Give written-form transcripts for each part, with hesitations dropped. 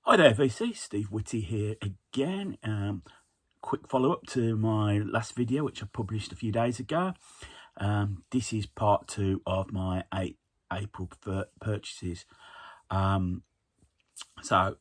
Hi there, VC. Steve Whitty here again. Quick follow-up to my last video, which I published a few days ago. This is part 2 of my 8 April purchases. So,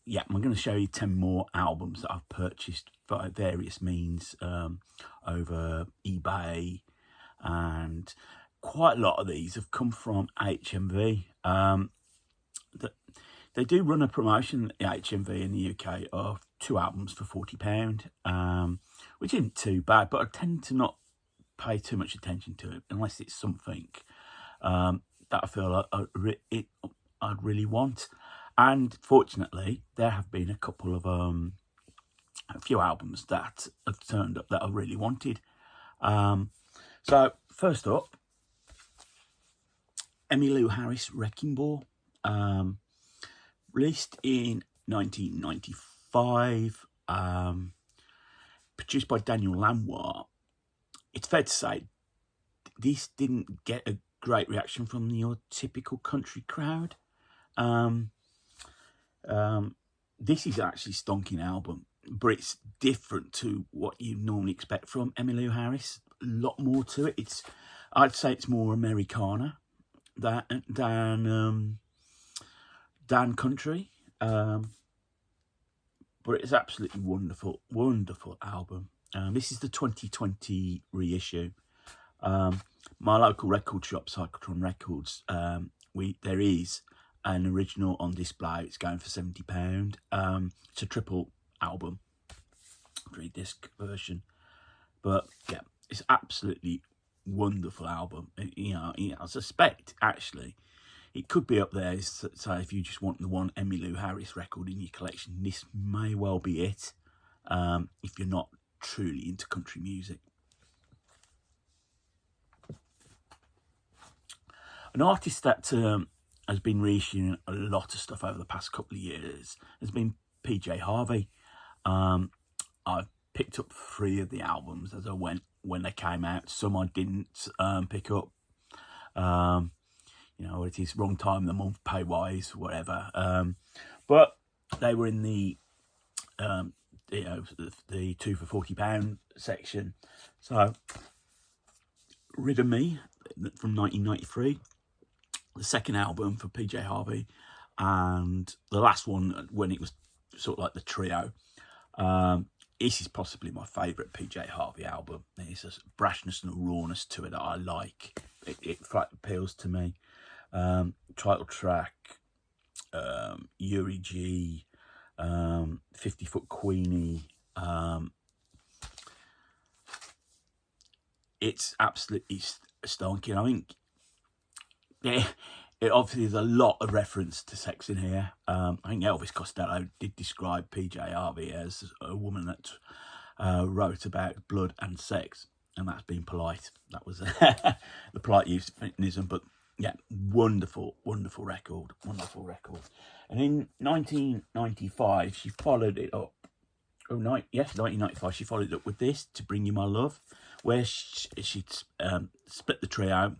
yeah, I'm going to show you 10 more albums that I've purchased by various means over eBay, and quite a lot of these have come from HMV. They do run a promotion at HMV in the UK of 2 albums for £40, which isn't too bad, but I tend to not pay too much attention to it unless it's something that I feel I'd really want. And fortunately, there have been a couple of a few albums that have turned up that I really wanted. So first up, Emmylou Harris Wrecking Ball. Released in 1995, produced by Daniel Lanois. It's fair to say this didn't get a great reaction from your typical country crowd. This is actually a stonking album, but it's different to what you normally expect from Emmylou Harris. A lot more to it. I'd say it's more Americana than country, but it's absolutely wonderful album. This is the 2020 reissue. My local record shop, Cyclotron Records, there is an original on display. It's going for £70. It's a triple album, 3-disc version, but yeah, it's absolutely wonderful album. I suspect actually it could be up there. So if you just want the one Emmylou Harris record in your collection, this may well be it, if you're not truly into country music. An artist that has been reissuing a lot of stuff over the past couple of years has been PJ Harvey. I've picked up 3 of the albums as I went when they came out. Some I didn't pick up. It is wrong time of the month, pay wise, whatever. But they were in the 2 for £40 section. So, Rid of Me from 1993, the second album for PJ Harvey, and the last one when it was sort of like the trio. This is possibly my favourite PJ Harvey album. There's a brashness and a rawness to it that I like. It appeals to me. Title track, Yuri G, 50 Foot Queenie. It's absolutely stonking. I think it obviously there's a lot of reference to sex in here. I think Elvis Costello did describe PJ Harvey as a woman that wrote about blood and sex, and that's being polite. That was the polite euphemism, but yeah, wonderful record. And in 1995, she followed it up. 1995, she followed it up with this, To Bring You My Love, where she split the trio,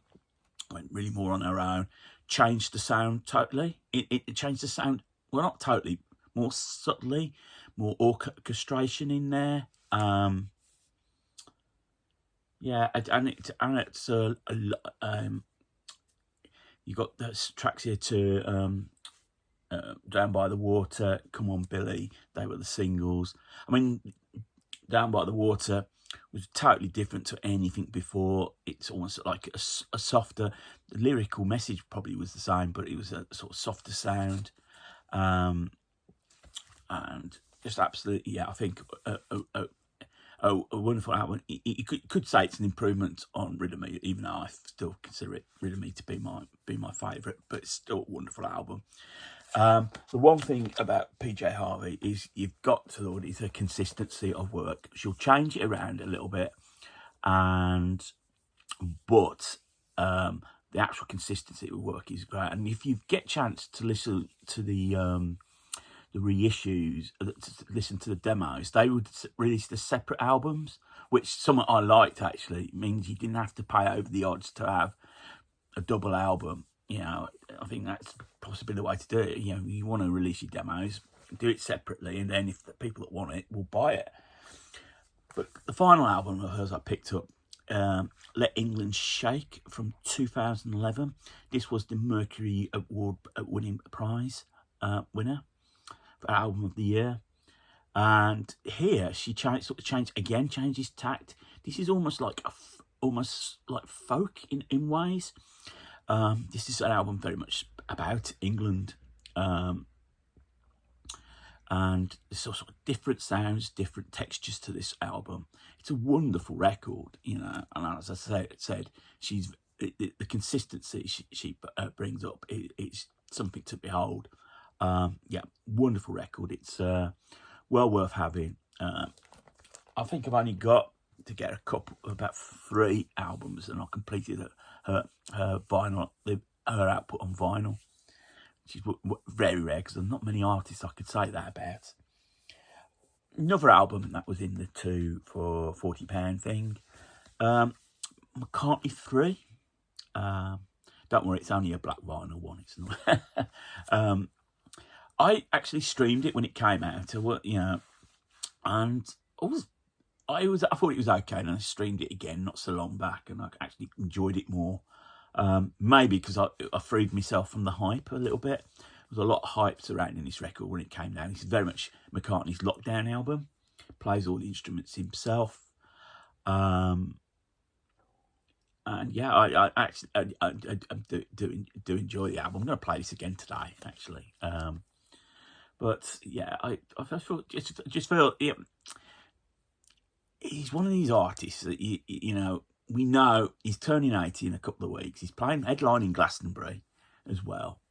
went really more on her own, changed the sound totally. It changed the sound, well, not totally, more subtly, more orchestration in there. Yeah, and it's you got the tracks here to Down by the Water, Come On Billy. They were the singles. I mean, Down by the Water was totally different to anything before. It's almost like a softer, the lyrical message probably was the same, but it was a sort of softer sound, and just absolutely, yeah, I think a wonderful album. You could say it's an improvement on Rid of Me, even though I still consider Rid of Me to be my favourite, but it's still a wonderful album. The one thing about PJ Harvey is you've got to look at the consistency of work. She'll change it around a little bit, but the actual consistency of work is great. And if you get a chance to listen to the reissues, to listen to the demos, they would release the separate albums, which some I liked actually. It means you didn't have to pay over the odds to have a double album. I think that's possibly the way to do it. You want to release your demos, do it separately, and then if the people that want it will buy it. But the final album of hers I picked up, Let England Shake from 2011. This was the Mercury Award winning prize winner for Album of the Year. And here she changes tact. This is almost like folk in ways. This is an album very much about England. And there's sort of different sounds, different textures to this album. It's a wonderful record, you know. And as I said, the consistency she brings up. It's something to behold. Yeah, wonderful record. It's well worth having. I think I've only got to get about 3 albums, and I completed her vinyl, her output on vinyl. Which is very rare because there's not many artists I could say that about. Another album that was in the 2 for £40 thing. McCartney 3. Don't worry, it's only a black vinyl one. It's not. I actually streamed it when it came out. And I thought it was okay, and I streamed it again not so long back, and I actually enjoyed it more. Maybe because I freed myself from the hype a little bit. There was a lot of hype surrounding this record when it came down. This is very much McCartney's lockdown album. Plays all the instruments himself. And yeah, I actually do enjoy the album. I'm going to play this again today, actually. But yeah, I just feel he's one of these artists that you know. We know he's turning 80 in a couple of weeks. He's playing headlining Glastonbury as well.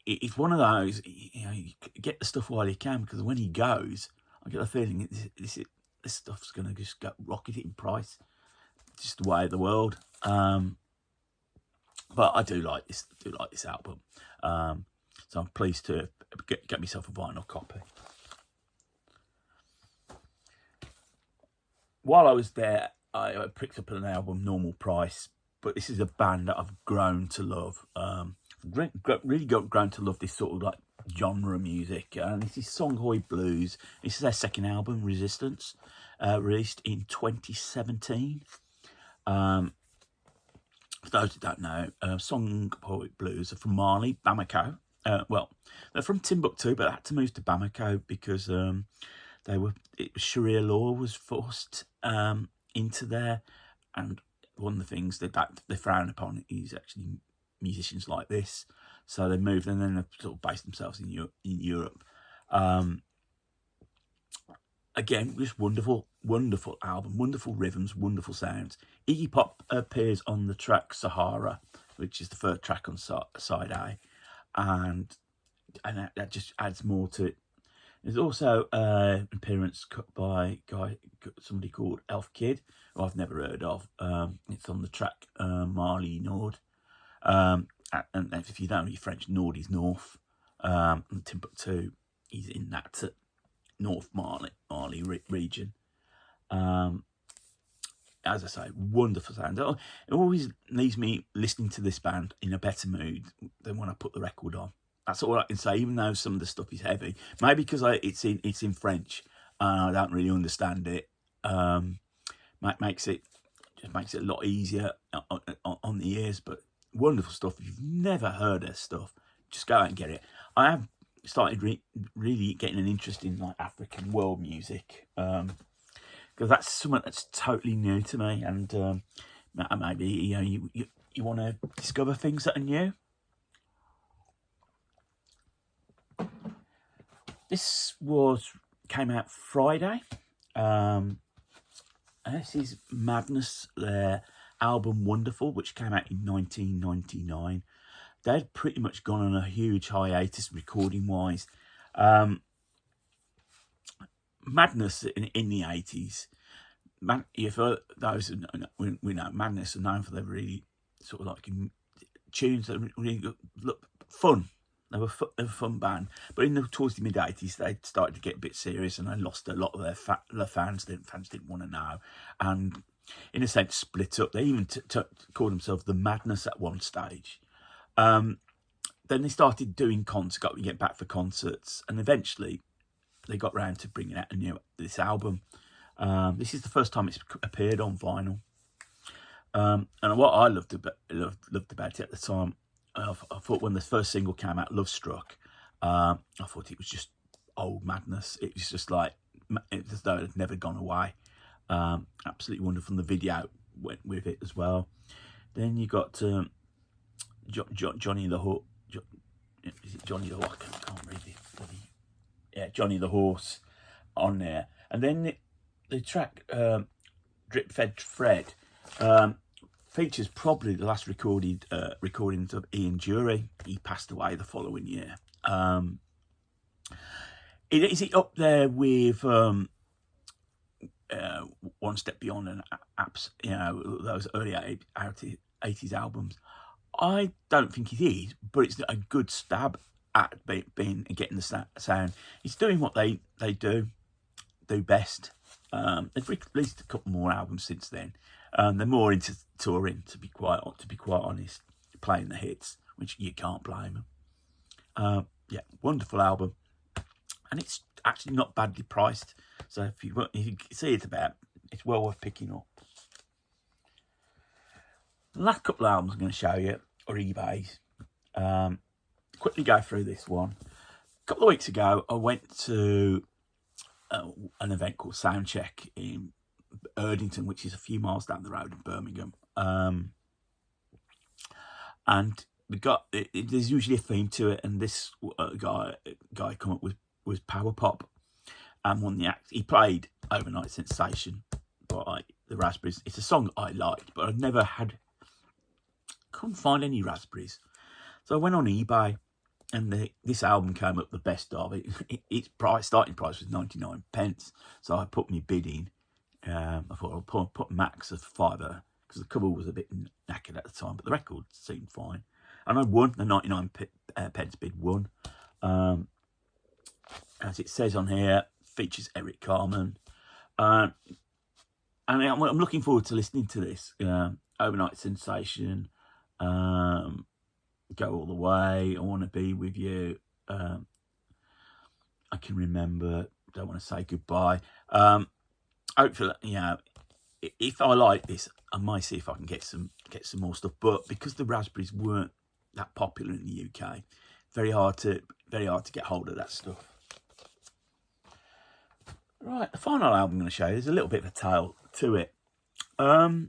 It's one of those, you know, you get the stuff while you can, because when he goes, I get the feeling this stuff's going to just go rocket in price. It's just the way of the world. But I do like this album. So I'm pleased to get myself a vinyl copy. While I was there, I picked up an album, Normal Price, but this is a band that I've grown to love. Really grown to love this sort of like genre music. And this is Songhoi Blues. This is their second album, Resistance, released in 2017. For those who don't know, Songhoi Blues are from Mali, Bamako. Well, they're from Timbuktu, but they had to move to Bamako because Sharia law was forced into there, and one of the things that they frown upon is actually musicians like this. So they moved, and then they sort of based themselves in Europe. Again, just wonderful album, wonderful rhythms, wonderful sounds. Iggy Pop appears on the track Sahara, which is the third track on side A, and that just adds more to it. There's also an appearance cut by somebody called Elf Kid, who I've never heard of. It's on the track Mali Nord. And if you don't know French, Nord is north. And Timbuktu is in that North Mali region. As I say, wonderful sound. It always leaves me listening to this band in a better mood than when I put the record on. That's all I can say, even though some of the stuff is heavy. Maybe because it's in French and I don't really understand it. Makes it a lot easier on the ears. But wonderful stuff. If you've never heard their stuff, just go out and get it. I have started really getting an interest in like African world music, because that's something that's totally new to me. And maybe you want to discover things that are new. This came out Friday. This is Madness, their album Wonderful, which came out in 1999. They'd pretty much gone on a huge hiatus recording-wise. Madness in the 80s. For those we know, Madness are known for their really sort of like tunes that really look fun. They were a fun band, but towards the mid-80s, they started to get a bit serious, and they lost a lot of their fans. Fans didn't want to know, and in a sense, split up. They even called themselves the Madness at one stage. then they started doing get back for concerts, and eventually they got round to bringing out this album. This is the first time it's appeared on vinyl. And what I loved about it at the time, I thought when the first single came out, Love Struck, I thought it was just old madness. It was just like, as though it had never gone away. Absolutely wonderful. And the video went with it as well. Then you got Johnny the Horse. Is it Johnny the Horse? I can't read it. Yeah, Johnny the Horse on there. And then the track Drip Fed Fred features probably the last recordings of Ian Dury. He passed away the following year. Is it up there with One Step Beyond and apps? Those early 80s albums. I don't think it is, but it's a good stab at getting the sound. It's doing what they do best. They've released a couple more albums since then. They're more into touring, to be quite honest, playing the hits, which you can't blame them. Yeah, wonderful album, and it's actually not badly priced. So if you see it about, it's well worth picking up. The last couple of albums I'm going to show you are eBay's. Quickly go through this one. A couple of weeks ago, I went to an event called Soundcheck in Erdington, which is a few miles down the road in Birmingham. And there's usually a theme to it, and this guy come up with was Power Pop, and won the act. He played Overnight Sensation by the Raspberries. It's a song I liked, but couldn't find any Raspberries. So I went on eBay, and this album came up the best of it. Its starting price was 99 pence. So I put my bid in. I thought I'll put max of £5 because the cover was a bit knackered at the time, but the record seemed fine. And I won. The 99 pence bid won. As it says on here, features Eric Carmen. And I'm looking forward to listening to this. Overnight Sensation, Go All the Way, I Want to Be With You, I Can Remember, Don't Want to Say Goodbye. Hopefully, if I like this, I might see if I can get some more stuff. But because the Raspberries weren't that popular in the UK, very hard to get hold of that stuff. Right, the final album I'm going to show you, there's a little bit of a tale to it. A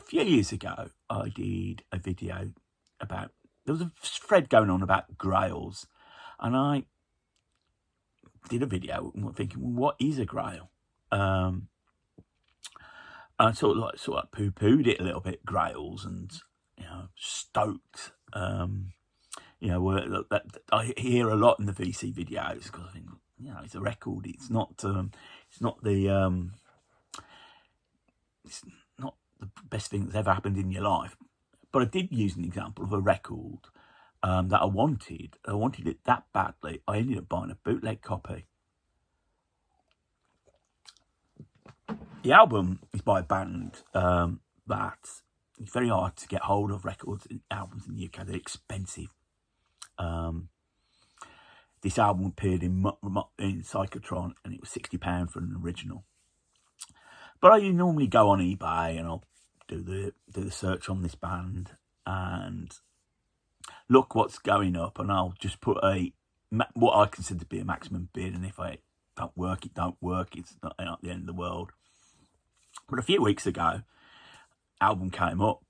few years ago, I did a video about, there was a thread going on about grails, and I did a video thinking, well, what is a grail? I sort of poo-pooed it a little bit, grails, and stoked. That I hear a lot in the VC videos because I think it's a record. It's not the best thing that's ever happened in your life. But I did use an example of a record that I wanted. I wanted it that badly. I ended up buying a bootleg copy. The album is by a band that it's very hard to get hold of albums in the UK. They're expensive. This album appeared in Psychotron, and it was £60 for an original. But I normally go on eBay and I'll do the search on this band and look what's going up, and I'll just put what I consider to be a maximum bid. And if it don't work, it don't work. It's not the end of the world. But a few weeks ago, album came up.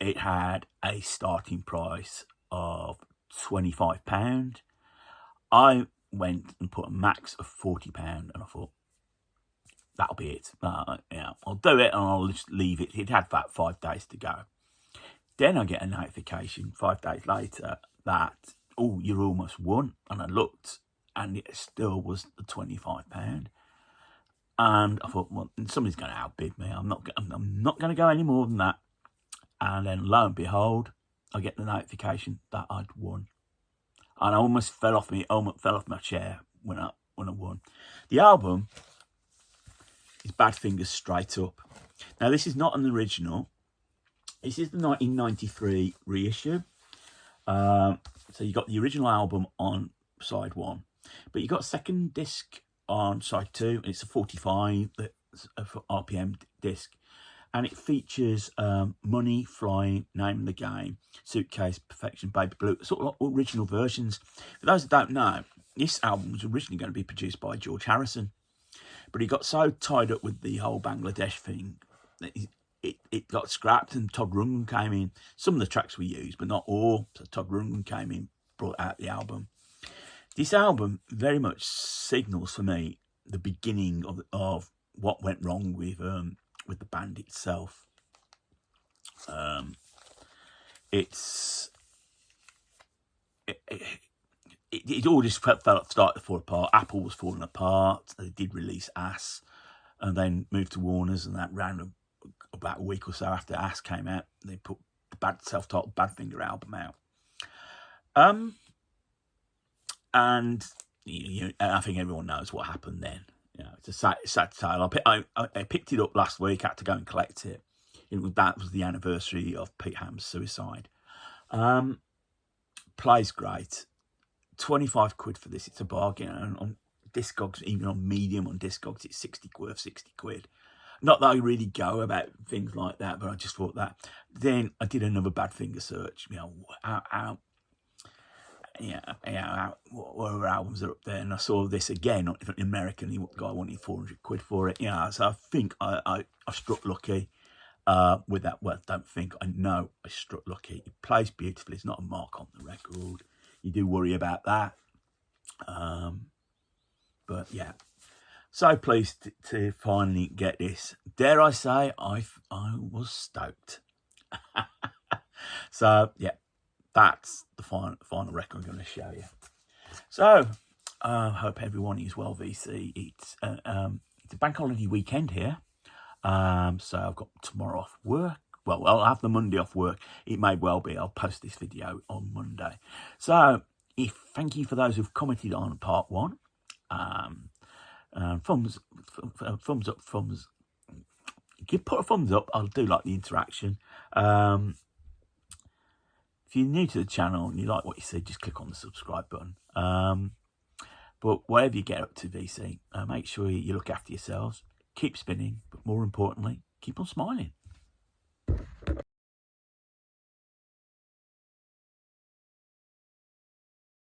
It had a starting price of £25. I went and put a max of £40, and I thought, that'll be it. I'll do it and I'll just leave it. It had about 5 days to go. Then I get a notification 5 days later that, oh, you're almost won. And I looked, and it still was the £25. And I thought, well, somebody's going to outbid me. I'm not going to go any more than that. And then lo and behold, I get the notification that I'd won. And I almost fell off my chair when I won. The album is Badfingers Straight Up. Now, this is not an original. This is the 1993 reissue. So you got the original album on side 1, but you got a second disc on side 2, and it's a 45 RPM disc, and it features Money, Flying, Name of the Game, Suitcase, Perfection, Baby Blue, sort of like original versions. For those that don't know, this album was originally going to be produced by George Harrison, but he got so tied up with the whole Bangladesh thing that it got scrapped, and Todd Rundgren came in. Some of the tracks were used, but not all. So Todd Rundgren came in, brought out the album. This album very much signals for me the beginning of what went wrong with the band itself. It all just started to fall apart. Apple was falling apart. They did release Ass, and then moved to Warner's, and that ran about a week or so after Ass came out. They put the self-titled Badfinger album out. And I think everyone knows what happened then. It's a sad tale. I picked it up last week. Had to go and collect it. That was the anniversary of Pete Ham's suicide. Plays great. 25 quid for this. It's a bargain. And on Discogs, even on Medium on Discogs, it's 60 quid. Not that I really go about things like that, but I just thought that. Then I did another Badfinger search. What other albums are up there? And I saw this again, an American. The guy wanted 400 quid for it. So I think I struck lucky with that. Well, I don't think, I know I struck lucky. It plays beautifully. It's not a mark on the record. You do worry about that. But yeah. So pleased to finally get this. Dare I say, I was stoked. So yeah. That's the final record I'm going to show you. So, I hope everyone is well, VC. It's a bank holiday weekend here. So I've got tomorrow off work. Well, I'll have the Monday off work. It may well be. I'll post this video on Monday. So, thank you for those who've commented on part 1. Thumbs up, thumbs. Put a thumbs up. I'll do like the interaction. If you're new to the channel and you like what you see, just click on the subscribe button. But whatever you get up to, VC, make sure you look after yourselves, keep spinning, but more importantly, keep on smiling.